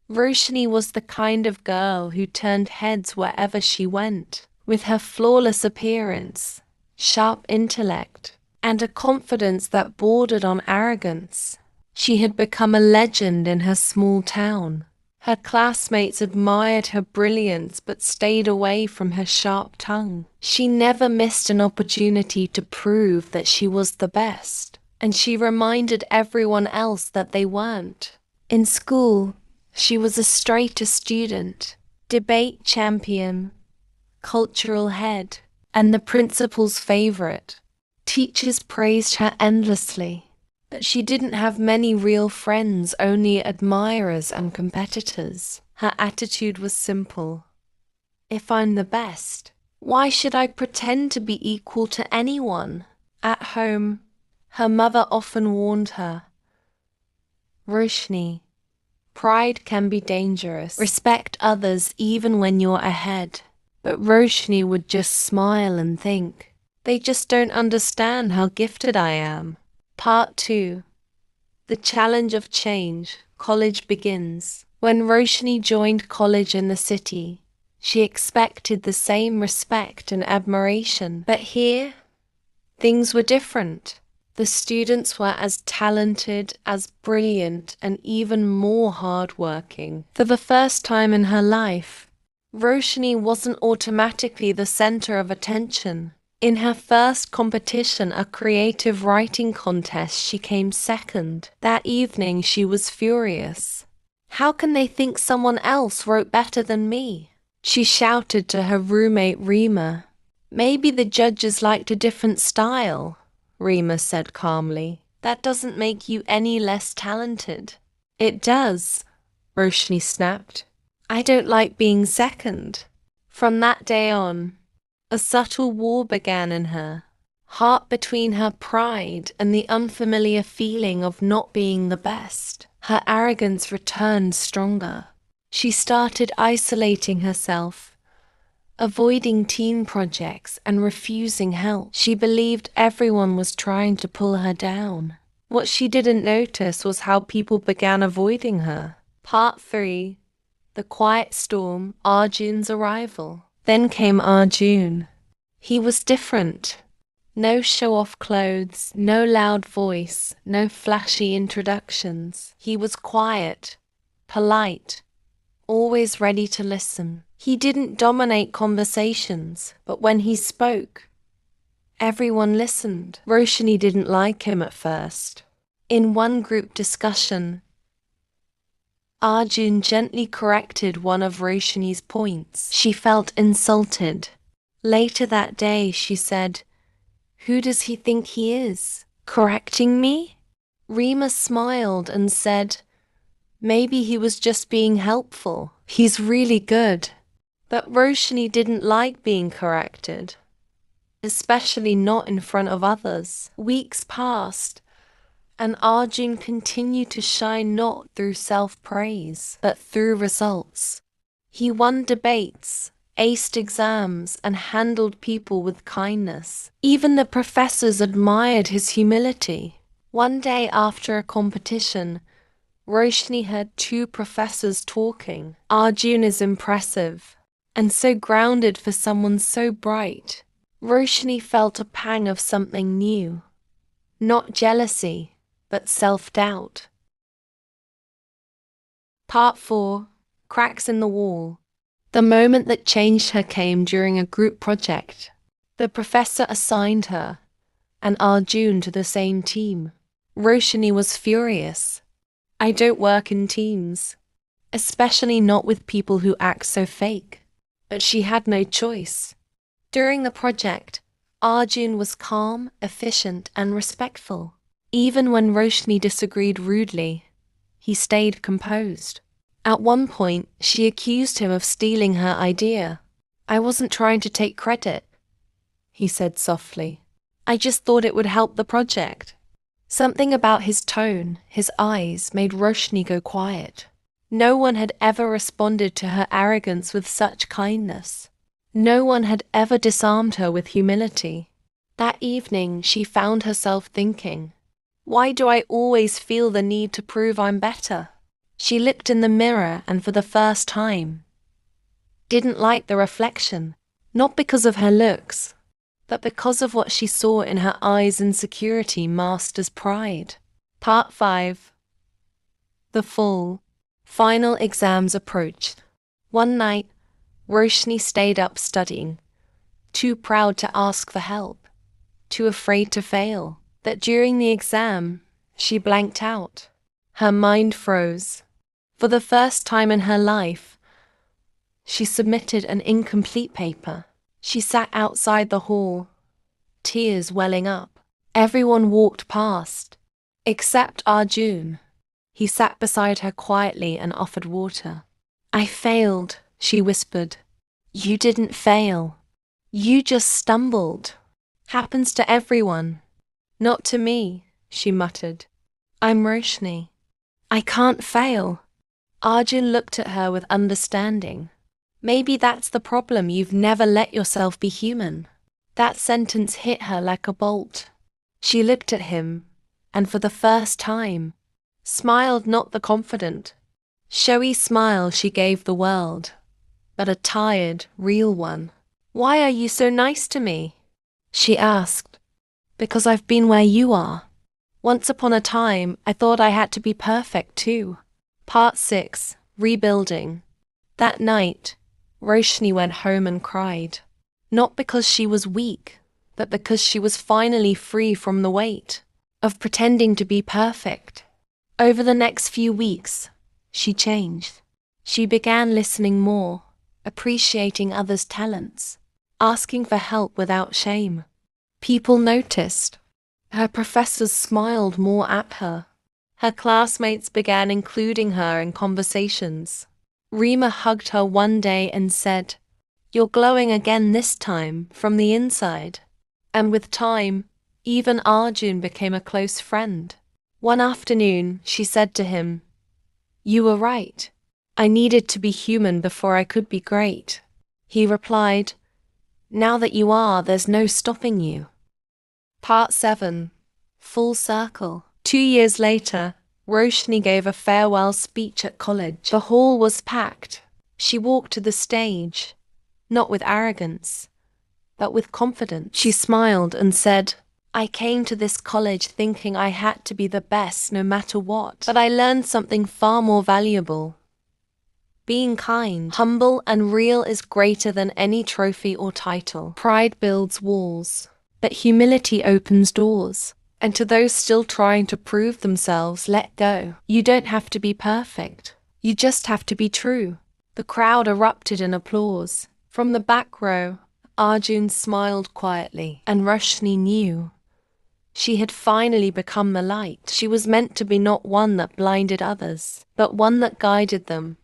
Roshni was the kind of girl who turned heads wherever she went. With her flawless appearance, sharp intellect, and a confidence that bordered on arrogance, she had become a legend in her small town. Her classmates admired her brilliance but stayed away from her sharp tongue. She never missed an opportunity to prove that she was the best, and she reminded everyone else that they weren't. In school, she was a straight-A student, debate champion, cultural head, and the principal's favorite. Teachers praised her endlessly, but she didn't have many real friends, only admirers and competitors. Her attitude was simple. If I'm the best, why should I pretend to be equal to anyone? At home, her mother often warned her, Roshni, pride can be dangerous. Respect others even when you're ahead. But Roshni would just smile and think, they just don't understand how gifted I am. Part 2. The Challenge of Change. College begins. When Roshni joined college in the city, she expected the same respect and admiration. But here, things were different. The students were as talented, as brilliant, and even more hardworking. For the first time in her life, Roshni wasn't automatically the center of attention. In her first competition, a creative writing contest, she came second. That evening, she was furious. How can they think someone else wrote better than me? She shouted to her roommate Rima. Maybe the judges liked a different style, Rima said calmly. That doesn't make you any less talented. It does, Roshni snapped. I don't like being second. From that day on, a subtle war began in her, heart between her pride and the unfamiliar feeling of not being the best. Her arrogance returned stronger. She started isolating herself, avoiding team projects and refusing help. She believed everyone was trying to pull her down. What she didn't notice was how people began avoiding her. Part 3. The Quiet Storm, Arjun's Arrival. Then came Arjun. He was different. No show-off clothes, no loud voice, no flashy introductions. He was quiet, polite, always ready to listen. He didn't dominate conversations, but when he spoke, everyone listened. Roshni didn't like him at first. In one group discussion, Arjun gently corrected one of Roshni's points. She felt insulted. Later that day, she said, "Who does he think he is? Correcting me?" Rima smiled and said, "Maybe he was just being helpful. He's really good." But Roshni didn't like being corrected, especially not in front of others. Weeks passed, and Arjun continued to shine not through self-praise, but through results. He won debates, aced exams, and handled people with kindness. Even the professors admired his humility. One day after a competition, Roshni heard two professors talking. Arjun is impressive, and so grounded for someone so bright. Roshni felt a pang of something new. Not jealousy, but self-doubt. Part 4. Cracks in the Wall. The moment that changed her came during a group project. The professor assigned her and Arjun to the same team. Roshni was furious. I don't work in teams, especially not with people who act so fake. But she had no choice. During the project, Arjun was calm, efficient, and respectful. Even when Roshni disagreed rudely, he stayed composed. At one point, she accused him of stealing her idea. I wasn't trying to take credit, he said softly. I just thought it would help the project. Something about his tone, his eyes, made Roshni go quiet. No one had ever responded to her arrogance with such kindness. No one had ever disarmed her with humility. That evening, she found herself thinking, why do I always feel the need to prove I'm better? She looked in the mirror and for the first time didn't like the reflection, not because of her looks, but because of what she saw in her eyes' insecurity masked as pride. Part 5. The final exams approached. One night, Roshni stayed up studying, too proud to ask for help, too afraid to fail, that during the exam, she blanked out. Her mind froze. For the first time in her life, she submitted an incomplete paper. She sat outside the hall, tears welling up. Everyone walked past, except Arjun. He sat beside her quietly and offered water. "I failed," she whispered. "You didn't fail. You just stumbled. Happens to everyone." "Not to me," she muttered. "I'm Roshni. I can't fail." Arjun looked at her with understanding. "Maybe that's the problem. You've never let yourself be human." That sentence hit her like a bolt. She looked at him, and for the first time, smiled, not the confident, showy smile she gave the world, but a tired, real one. "Why are you so nice to me?" she asked. "Because I've been where you are. Once upon a time, I thought I had to be perfect too." Part 6. Rebuilding. That night, Roshni went home and cried. Not because she was weak, but because she was finally free from the weight of pretending to be perfect. Over the next few weeks, she changed. She began listening more, appreciating others' talents, asking for help without shame. People noticed. Her professors smiled more at her. Her classmates began including her in conversations. Rima hugged her one day and said, "You're glowing again this time, from the inside." And with time, even Arjun became a close friend. One afternoon, she said to him, "You were right. I needed to be human before I could be great." He replied, "Now that you are, there's no stopping you." Part 7. Full circle. 2 years later, Roshni gave a farewell speech at college. The hall was packed. She walked to the stage, not with arrogance, but with confidence. She smiled and said, "I came to this college thinking I had to be the best no matter what, but I learned something far more valuable. Being kind, humble, and real is greater than any trophy or title. Pride builds walls, but humility opens doors. And to those still trying to prove themselves, let go. You don't have to be perfect. You just have to be true." The crowd erupted in applause. From the back row, Arjun smiled quietly, and Roshni knew she had finally become the light. She was meant to be not one that blinded others, but one that guided them.